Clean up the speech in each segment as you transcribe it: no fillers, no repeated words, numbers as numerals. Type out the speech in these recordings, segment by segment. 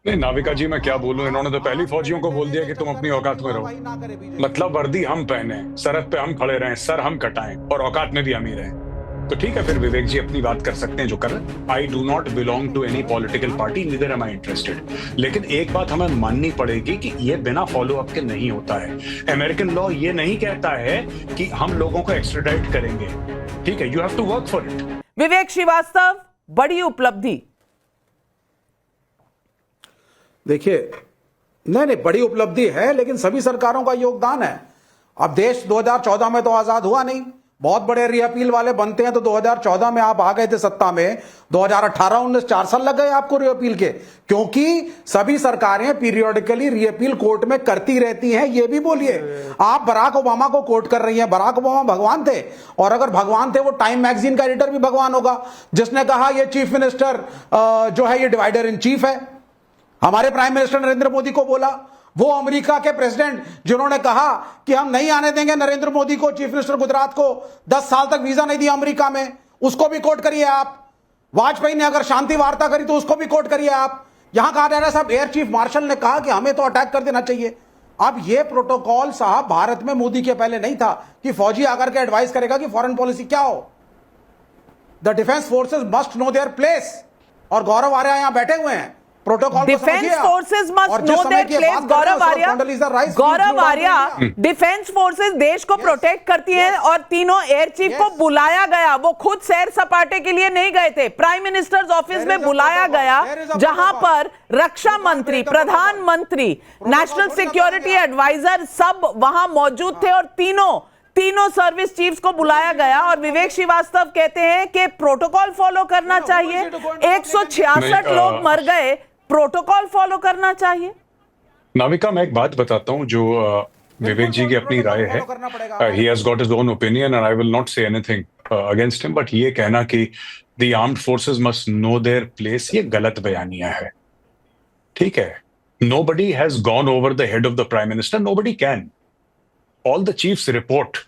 नहीं नाविका जी, मैं क्या बोलूं, इन्होंने तो पहली फौजियों को बोल दिया कि तुम अपनी औकात में रहो। मतलब वर्दी हम पहने, सरहद पे हम खड़े रहें, सर हम कटाएं और औकात में भी हम ही रहें। तो ठीक है, फिर विवेक जी अपनी बात कर सकते हैं जो कर रहे हैं। I do not belong to any political party, neither am I interested. लेकिन एक बात हमें माननी पड़ेगी कि ये बिना फॉलो अप के नहीं होता है। अमेरिकन लॉ ये नहीं कहता है कि हम लोगों को एक्स्ट्राडाइट करेंगे। ठीक है, you have to work for it. Vivek Srivastava, बड़ी उपलब्धि। देखिए, नहीं बड़ी उपलब्धि है, लेकिन सभी सरकारों का योगदान है। अब देश 2014 में तो आजाद हुआ नहीं, बहुत बड़े रीअपील वाले बनते हैं तो 2014 में आप आ गए थे सत्ता में, 2018-19 4 साल लग गए आपको रीअपील के, क्योंकि सभी सरकारें पीरियोडिकली रीअपील कोर्ट में करती रहती हैं। ये भी बोलिए, आप बराक ओबामा को कोर्ट कर रही हैं। बराक ओबामा भगवान थे, और अगर भगवान थे वो टाइम मैगजीन का एडिटर भी भगवान होगा, जिसने कहा ये चीफ मिनिस्टर जो है ये डिवाइडर इन चीफ है। हमारे प्राइम मिनिस्टर नरेंद्र मोदी को बोला, वो अमेरिका के प्रेसिडेंट जिन्होंने कहा कि हम नहीं आने देंगे नरेंद्र मोदी को, चीफ मिनिस्टर गुजरात को 10 साल तक वीजा नहीं दिया अमेरिका में, उसको भी कोर्ट करिए आप। वाजपेयी ने अगर शांति वार्ता करी तो उसको भी कोर्ट करिए आप। यहां कहा जा रहा है साहब एयर चीफ मार्शल ने कहा कि हमें तो अटैक कर देना चाहिए। अब यह प्रोटोकॉल साहब भारत में मोदी के पहले नहीं था कि फौजी आकर के एडवाइस करेगा कि फॉरेन पॉलिसी क्या हो। The defence forces must know their place, और गौरव आर्या यहां बैठे हुए हैं, protocol defence forces must know their place. Gaurav Arya, defence forces देश को प्रोटेक्ट करती हैं, और तीनों एयर चीफ को बुलाया गया। वो खुद सैर सपाटे के लिए नहीं गए थे, प्राइम मिनिस्टर्स ऑफिस में बुलाया गया, जहां पर रक्षा मंत्री, प्रधानमंत्री, नेशनल सिक्योरिटी एडवाइजर सब वहां मौजूद थे, और तीनों सर्विस चीफ्स को बुलाया गया। और विवेक श्रीवास्तव कहते हैं कि प्रोटोकॉल फॉलो करना चाहिए। 166 लोग मर गए, प्रोटोकॉल फॉलो करना चाहिए। नाविका, मैं एक बात बताता हूं जो विवेक जी की अपनी राय है। He has got his own opinion and I will not say anything against him, but ये कहना कि the armed forces must know their place, ये गलत बयानिया है। ठीक है, nobody has gone over the head of the prime minister, nobody can. All the chiefs report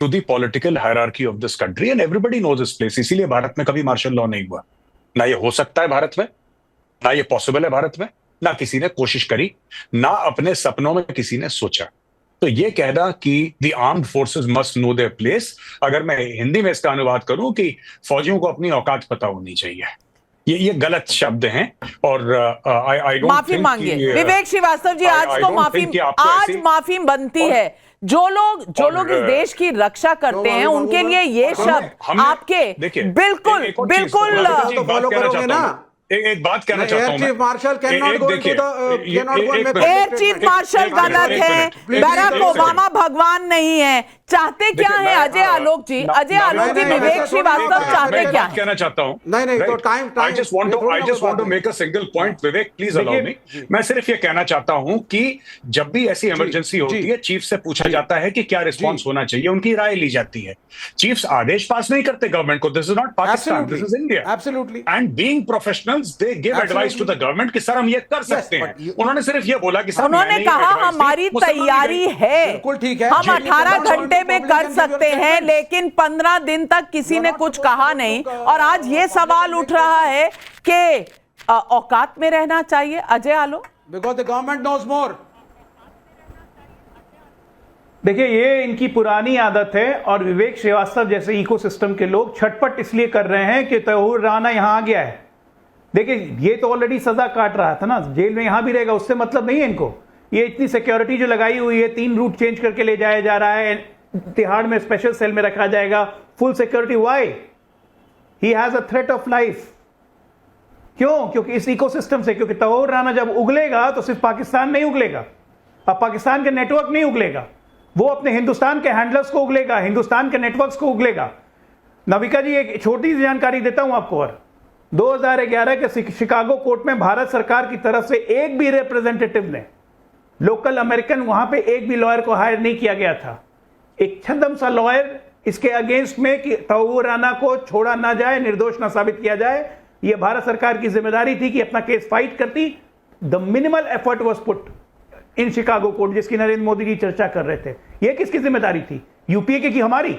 to the political hierarchy of this country and everybody knows his place. इसीलिए भारत में कभी martial law नहीं हुआ, ना ये हो सकता है भारत में, ना ये पॉसिबल है भारत में, ना किसी ने कोशिश करी, ना अपने सपनों में किसी ने सोचा। तो ये कहना कि the armed forces must know their place, अगर मैं हिंदी में इसका अनुवाद करूं कि फौजियों को अपनी औकात पता होनी चाहिए, ये गलत शब्द हैं। और आई डोंट माफी मांगिए विवेक श्रीवास्तव जी, आज तो माफी बनती है। जो लोग इस देश की रक्षा करते हैं उनके लिए ये शब्द आपके बिल्कुल फॉलो करोगे ना। एक बात कहना चाहता हूं, chief marshal can not go into the air chief marshal गलत है, बराक ओबामा भगवान नहीं है। चाहते क्या है अजय आलोक जी? अजय आलोक जी, विवेक श्रीवास्तव चाहते क्या है? कहना चाहता हूं, नहीं तो time I just want to make a single point. Vivek please allow me. मैं सिर्फ ये कहना चाहता हूं कि जब भी ऐसी इमरजेंसी होती है, चीफ से पूछा जाता है कि क्या रिस्पॉन्स होना चाहिए, उनकी राय ली जाती है। चीफ्स आदेश पास नहीं करते गवर्नमेंट को। This is not Pakistan, this is India. Absolutely. And being professionals, they give advice to the government कि सर हम ये कर सकते हैं। उन्होंने सिर्फ ये बोला कि सर, उन्होंने कहा हमारी तैयारी है, बिल्कुल ठीक है, हम 18 घंटे में कर सकते हैं, लेकिन 15 दिन तक किसी ने कुछ कहा नहीं। और आज ये सवाल उठ रहा है कि औकात में रहना चाहिए। Ajay Alok, because the government knows more. देखिए, ये इनकी पुरानी आदत है, और विवेक श्रीवास्तव जैसे इकोसिस्टम के लोग छटपट इसलिए कर रहे हैं कि तौहीर राना यहां आ गया है। देखिए, ये तो ऑलरेडी सजा काट रहा था ना, जेल में यहां भी रहेगा, उससे मतलब नहीं है इनको। ये इतनी सिक्योरिटी जो लगाई हुई है, 3 रूट चेंज करके ले जाया जा रहा है, तिहाड़ में स्पेशल सेल में रखा जाएगा, full security. Why? He has a threat of life. क्यों? क्योंकि इस इकोसिस्टम से, क्योंकि तौहीर राना जब उगलेगा तो सिर्फ पाकिस्तान नहीं उगलेगा, अब पाकिस्तान के नेटवर्क नहीं उगलेगा, वो अपने हिंदुस्तान के हैंडलर्स को उगलेगा, हिंदुस्तान के नेटवर्क्स को उगलेगा। नविका जी, एक छोटी सी जानकारी देता हूं आपको। और 2011 के शिकागो कोर्ट में भारत सरकार की तरफ से एक भी रिप्रेजेंटेटिव ने, लोकल अमेरिकन, वहां पे एक भी लॉयर को हायर नहीं किया गया था। एक छद्म सा लॉयर इसके अगेंस्ट में कि तौहीर राना को छोड़ा ना जाए, निर्दोष ना साबित किया जाए, यह भारत सरकार की जिम्मेदारी थी कि अपना केस फाइट करती। The minimal effort was put in Chicago court, जिसकी नरेंद्र मोदी जी चर्चा कर रहे थे। यह किसकी जिम्मेदारी थी? यूपीए की हमारी?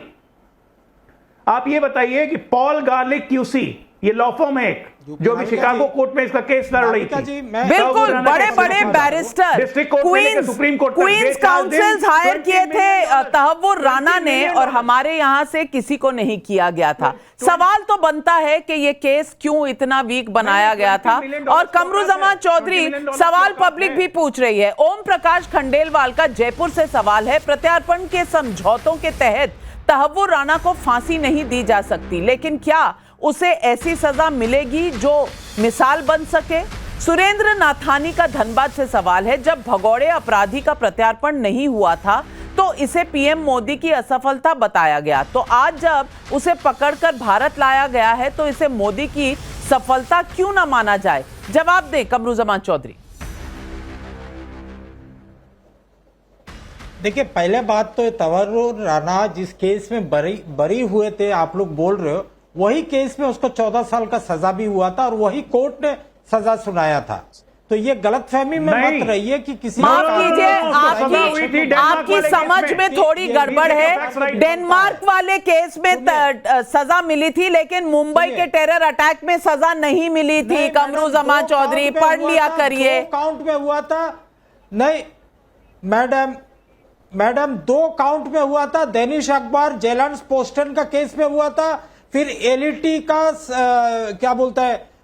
आप ये बताइए कि पॉल गार्लिक क्यूसी, ये लॉ फर्म है एक, जो भी शिकागो कोर्ट में इसका केस लड़ रही थी। बिल्कुल, बड़े बड़े बैरिस्टर क्वींस काउंसिल्स हायर किए थे तहव्वुर राणा ने, और हमारे यहां से किसी को नहीं किया गया था। सवाल तो बनता है कि ये केस क्यों इतना वीक बनाया गया था। और कमरुज़्ज़मान चौधरी, सवाल पब्लिक भी पूछ रही है। ओम प्रकाश खंडेलवाल का जयपुर से सवाल है, प्रत्यार्पण के समझौतों के तहत तहव्वुर राणा को फांसी नहीं दी जा सकती, लेकिन क्या उसे ऐसी सजा मिलेगी जो मिसाल बन सके? सुरेंद्र नाथानी का धनबाद से सवाल है, जब भगौड़े अपराधी का प्रत्यार्पण नहीं हुआ था तो इसे पीएम मोदी की असफलता बताया गया, तो आज जब उसे पकड़कर भारत लाया गया है तो इसे मोदी की सफलता क्यों ना माना जाए? जवाब दें कमरुज़्ज़मान चौधरी। देखिए, पहले बात तो तहव्वुर राणा जिस केस में बरी हुए थे, आप लोग बोल रहे हो, वही केस में उसको 14 साल का सजा भी हुआ था और वही कोर्ट ने सजा सुनाया था। तो ये गलतफहमी में मत रहिए कि किसी माफ कीजिए, आपकी समझ में थोड़ी गड़बड़ है। डेनमार्क वाले केस में सजा मिली थी, लेकिन मुंबई के टेरर अटैक में सजा नहीं मिली थी। कमरुज़्ज़मान चौधरी, पढ़ लिया करिए। काउंट में हुआ था। नहीं मैडम 2 काउंट में हुआ था। डेनिश अखबार जेलंस पोस्टन का केस में हुआ था, फिर एलईटी का क्या बोलता है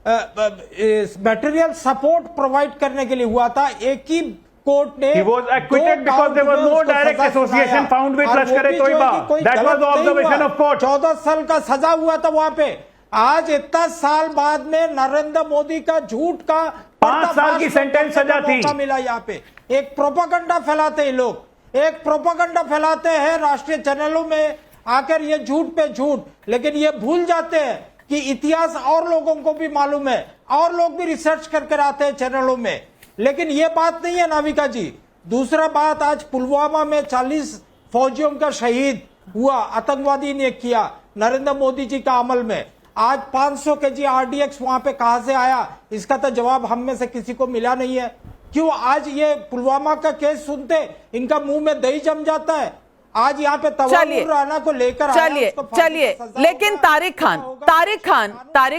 मटेरियल सपोर्ट प्रोवाइड करने के लिए हुआ था। एक ही कोर्ट ने He was acquitted because there was no direct association found with लश्कर-ए-तोयबा. That was the observation of court. 14 साल का सजा हुआ था वहां पे। आज इतना साल बाद में नरेंद्र मोदी का झूठ का 5 साल की सेंटेंस सजा थी। मिला यहाँ पे एक प्रोपेगेंडा फैलाते हैं लोग, एक प्रोपेगेंडा फैलाते हैं राष्ट्रीय चैनलों में आकर, ये झूठ पे झूठ, लेकिन ये भूल जाते हैं कि इतिहास और लोगों को भी मालूम है, और लोग भी रिसर्च करके आते हैं चैनलों में। लेकिन ये बात नहीं है नाविका जी। दूसरा बात, आज पुलवामा में 40 फौजियों का शहीद हुआ, आतंकवादी ने किया नरेंद्र मोदी जी का अमल में। आज 500 केजी आरडीएक्स वहां पे कहां से आया, इसका तो जवाब हम में से किसी को मिला नहीं है। क्यों आज ये पुलवामा का केस सुनते इनका मुंह में दही जम जाता है? आज यहाँ पे तहव्वुर राणा को लेकर चलिए, लेकिन तारिक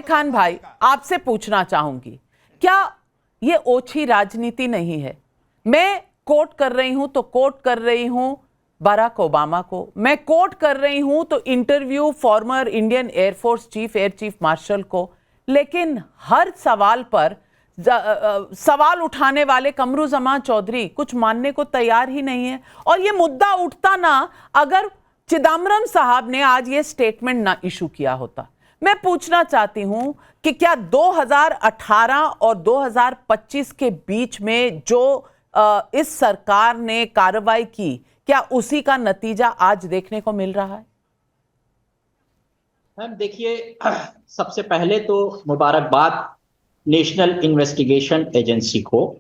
खान भाई, आपसे पूछना चाहूंगी, क्या ये ओछी राजनीति नहीं है? मैं कोट कर रही हूं तो कोट कर रही हूं बराक ओबामा को, मैं कोट कर रही हूं तो interview former Indian air force chief air chief marshal को, लेकिन हर सवाल पर सवाल उठाने वाले कमरुज़्ज़मान चौधरी कुछ मानने को तैयार ही नहीं है। और ये मुद्दा उठता ना अगर चिदम्बरम साहब ने आज ये स्टेटमेंट ना इशू किया होता। मैं पूछना चाहती हूं कि क्या 2018 और 2025 के बीच में जो इस सरकार ने कार्रवाई की, क्या उसी का नतीजा आज देखने को मिल रहा है? मैम देखिए, सबसे पहले तो मुबारकबाद नेशनल इन्वेस्टिगेशन एजेंसी को,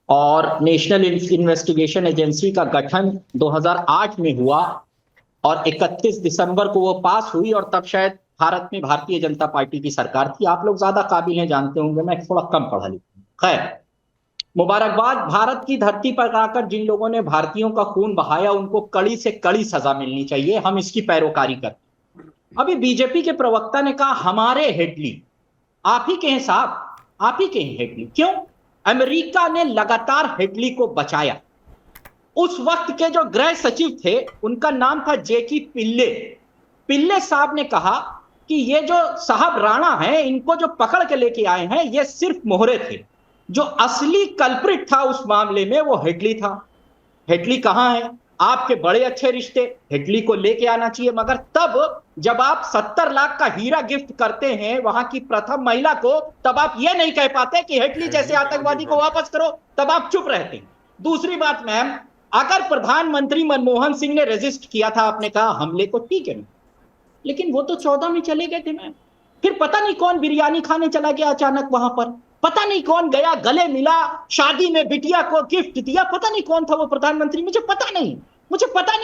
और नेशनल इन्वेस्टिगेशन एजेंसी का गठन 2008 में हुआ और 31 दिसंबर को वो पास हुई, और तब शायद भारत में भारतीय जनता पार्टी की सरकार थी। आप लोग ज्यादा काबिल हैं, जानते होंगे, मैं थोड़ा कम पढ़ा लिखा हूं। खैर, मुबारकबाद, भारत की धरती पर आकर जिन लोगों ने भारतीयों का खून बहाया उनको कड़ी से कड़ी सजा मिलनी चाहिए। हम इसकी पैरोकारी करते। अभी बीजेपी के प्रवक्ता ने कहा हमारे हेडली, आप ही के हैं साहब, आप ही के हैं हेडली। क्यों? अमेरिका ने लगातार हेडली को बचाया। उस वक्त के जो गृह सचिव थे उनका नाम था जेकी पिल्ले। पिल्ले साहब ने कहा कि ये जो साहब राणा हैं, इनको जो पकड़ के लेके आए हैं ये सिर्फ मोहरे थे, जो असली कल्प्रिट था उस मामले में वो हेडली था। हेडली कहां है? आपके बड़े अच्छे रिश्ते, हेडली को लेके आना चाहिए। मगर तब जब आप 70 लाख का हीरा गिफ्ट करते हैं वहां की प्रथम महिला को, तब आप ये नहीं कह पाते कि हेडली जैसे आतंकवादी को वापस करो, तब आप चुप रहते हैं। दूसरी बात मैम, अगर प्रधानमंत्री मनमोहन सिंह ने रेजिस्ट किया था, आपने कहा हमले को, ठीक है, लेकिन वो तो 14 में चले गए थे मैम। फिर पता नहीं कौन बिरयानी खाने चला गया अचानक वहां पर, पता नहीं कौन गया, गले मिला, शादी में बिटिया को गिफ्ट दिया, पता नहीं कौन था वो प्रधानमंत्री, मुझे पता नहीं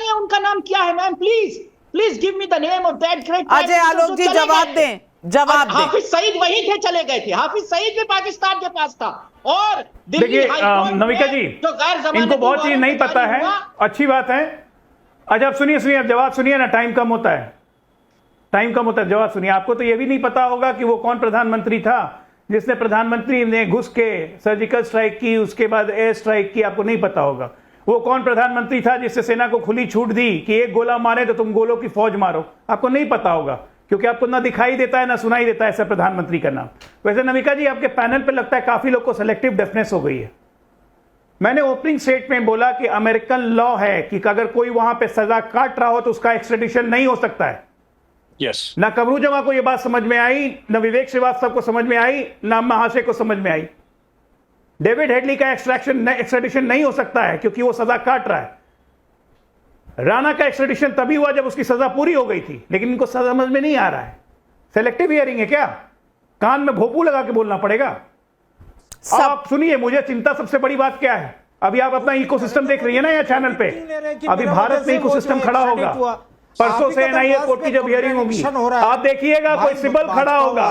है उनका नाम क्या है ma'am. Please give me the name of that great. Ajay Alok ji जवाब दें। हाफिज सईद वहीं थे, चले गए थे। हाफिज सईद भी पाकिस्तान के पास था। और देखिए नविका जी, इनको बहुत चीज नहीं पता है, अच्छी बात है। अच्छा, अब सुनिए, अब जवाब सुनिए ना, टाइम कम होता है, जवाब सुनिए। आपको तो ये भी नहीं पता होगा कि वो कौन प्रधानमंत्री था जिसने प्रधानमंत्री ने घुस के सर्जिकल स्ट्राइक की, उसके बाद एयर स्ट्राइक की, आपको नहीं पता होगा। वो कौन प्रधानमंत्री था जिससे सेना को खुली छूट दी कि एक गोला मारे तो तुम गोलों की फौज मारो? आपको नहीं पता होगा, क्योंकि आपको ना दिखाई देता है ना सुनाई देता है ऐसा प्रधानमंत्री का नाम। वैसे नमिका जी, आपके पैनल पे लगता है काफी लोग को सेलेक्टिव डेफनेस हो गई है। मैंने ओपनिंग स्टेट में बोला कि अमेरिकन लॉ है कि अगर कोई वहां पे सजा काट रहा हो तो उसका एक्सट्रेडिशन नहीं हो सकता है। यस। ना कमरू जमा को यह बात समझ में आई, ना विवेक श्रीवास्तव को समझ में आई, ना महाशय को समझ में आई। डेविड हेडली का एक्सट्रेडिशन नहीं हो सकता है क्योंकि वो सजा काट रहा है। राणा का एक्सट्रेडिशन तभी हुआ जब उसकी सजा पूरी हो गई थी, लेकिन इनको सजा समझ में नहीं आ रहा है। सेलेक्टिव हियरिंग है क्या? कान में भोपू लगा के बोलना पड़ेगा। आप सुनिए, मुझे चिंता सबसे बड़ी बात क्या है, अभी आप अपना इकोसिस्टम देख रही है ना यहाँ चैनल पे, अभी भारत में इकोसिस्टम खड़ा होगा। परसों से एनआईए कोर्ट की जब हियरिंग होगी, आप देखिएगा कोई सिब्बल खड़ा होगा,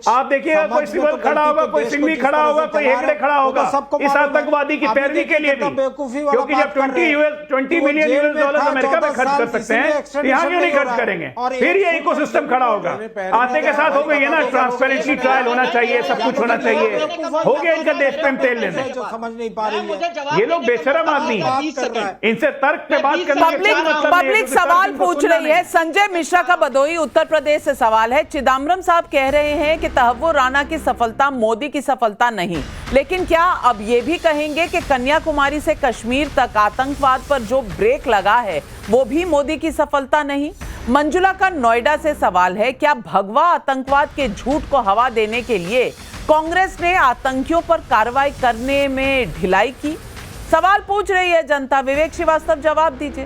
आप देखिएगा कोई सिब्बल खड़ा होगा, कोई सिंघवी खड़ा होगा, कोई हेगड़े खड़ा होगा इस आतंकवादी की पैरवी के लिए भी। क्योंकि जब 20 मिलियन यूएस डॉलर अमेरिका में खर्च कर सकते हैं, यहाँ क्यों नहीं खर्च करेंगे? फिर ये इकोसिस्टम खड़ा होगा। आते के साथ हो गई है ना, ट्रांसपेरेंसी ट्रायल होना चाहिए, सब कुछ होना चाहिए। हो गया इनका देश पे तेल लेने। समझ नहीं पा रही है ये लोग बेशरम आदमी हैं, इनसे तर्क पे बात करने पब्लिक सवाल पूछ रही है। संजय मिश्रा का भदोही उत्तर प्रदेश से सवाल है। चिदम्बरम साहब कह रहे हैं कि तहव्वुर राणा की सफलता मोदी की सफलता नहीं, लेकिन क्या अब ये भी कहेंगे कि कन्याकुमारी से कश्मीर तक आतंकवाद पर जो ब्रेक लगा है वो भी मोदी की सफलता नहीं? मंजुला का नोएडा से सवाल है, क्या भगवा आतंकवाद के झूठ को हवा देने के लिए कांग्रेस ने आतंकियों पर कार्रवाई करने में ढिलाई की? सवाल पूछ रही है जनता। विवेक श्रीवास्तव जवाब दीजिए।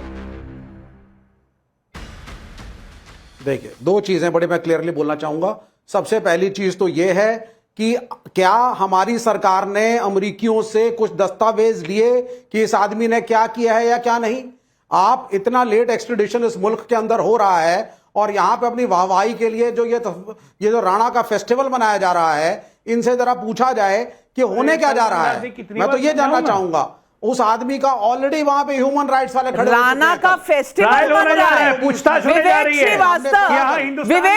देखिए, दो चीजें बड़े मैं क्लियरली बोलना चाहूंगा। सबसे पहली चीज तो यह है कि क्या हमारी सरकार ने अमेरिकियों से कुछ दस्तावेज लिए कि इस आदमी ने क्या किया है या क्या नहीं? आप इतना लेट एक्सट्रेडिशन इस मुल्क के अंदर हो रहा है और यहां पे अपनी वाहवाही के लिए जो ये जो राणा का फेस्टिवल मनाया जा रहा है, इनसे जरा पूछा जाए कि होने क्या जा रहा है। मैं तो ये जानना चाहूंगा, उस आदमी का ऑलरेडी वहां पे ह्यूमन राइट्स वाले खड़े राणा का फेस्टिवल बन रहा है। पूछताछ विवेक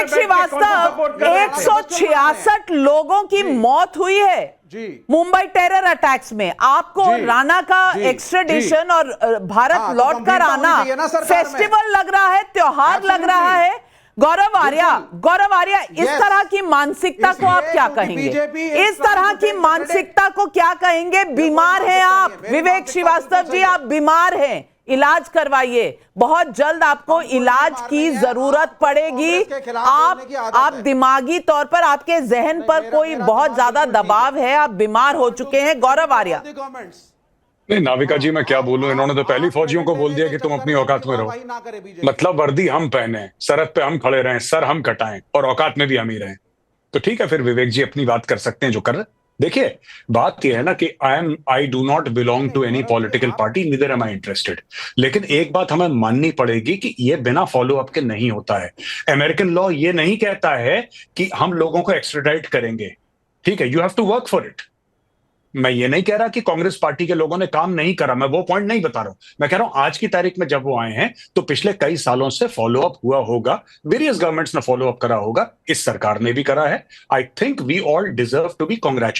श्रीवास्तव 166 लोगों की मौत हुई है मुंबई टेरर अटैक्स में। आपको राणा का एक्सट्रेडिशन और भारत लौट कर आना फेस्टिवल लग रहा है, त्योहार लग रहा है? गौरव आर्या, इस तरह की मानसिकता को आप क्या कहेंगे? इस तरह की मानसिकता को क्या कहेंगे? बीमार हैं आप विवेक श्रीवास्तव जी, आप बीमार हैं, इलाज करवाइए। बहुत जल्द आपको इलाज की जरूरत पड़ेगी। आप दिमागी तौर पर, आपके जहन पर कोई बहुत ज्यादा दबाव है, आप बीमार हो चुके हैं। गौरव आर्या। नहीं नाविका जी, मैं क्या बोलूं, इन्होंने तो पहली फौजियों को बोल दिया कि तुम अपनी औकात में रहो। मतलब वर्दी हम पहने, सरहद पे हम खड़े रहें, सर हम कटाएं और औकात में भी हम ही रहें। तो ठीक है, फिर विवेक जी अपनी बात कर सकते हैं जो कर रहे। देखिए, बात यह है ना कि I do not belong to any political party, neither am I interested. लेकिन एक बात हमें माननी पड़ेगी कि यह बिना फॉलो अप के नहीं होता है। अमेरिकन लॉ ये नहीं कहता है कि हम लोगों को एक्स्ट्राडाइट करेंगे। ठीक है, you have to work for it. मैं ये नहीं कह रहा कि कांग्रेस पार्टी के लोगों ने काम नहीं करा, मैं वो पॉइंट नहीं बता रहा हूं। मैं कह रहा हूं आज की तारीख में जब वो आए हैं तो पिछले कई सालों से फॉलो अप हुआ होगा, वेरियस गवर्नमेंट्स ने फॉलो अप करा होगा, इस सरकार ने भी करा है। I think we all deserve to be कांग्रेचुलेटेड।